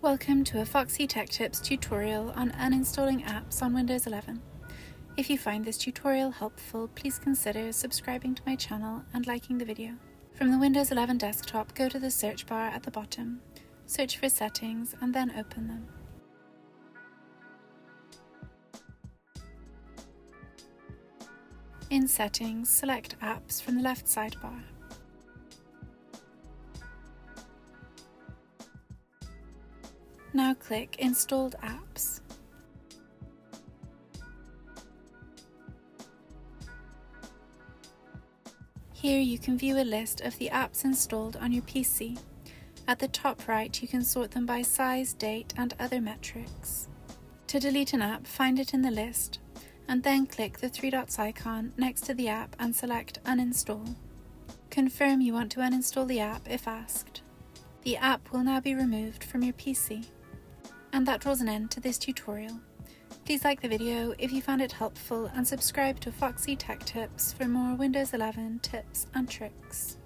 Welcome to a Foxy Tech Tips tutorial on uninstalling apps on Windows 11. If you find this tutorial helpful, please consider subscribing to my channel and liking the video. From the Windows 11 desktop, go to the search bar at the bottom, search for Settings and then open them. In Settings, select Apps from the left sidebar. Now click Installed Apps. Here you can view a list of the apps installed on your PC. At the top right you can sort them by size, date and other metrics. To delete an app, find it in the list and then click the three dots icon next to the app and select Uninstall. Confirm you want to uninstall the app if asked. The app will now be removed from your PC. And that draws an end to this tutorial. Please like the video if you found it helpful and subscribe to Foxy Tech Tips for more Windows 11 tips and tricks.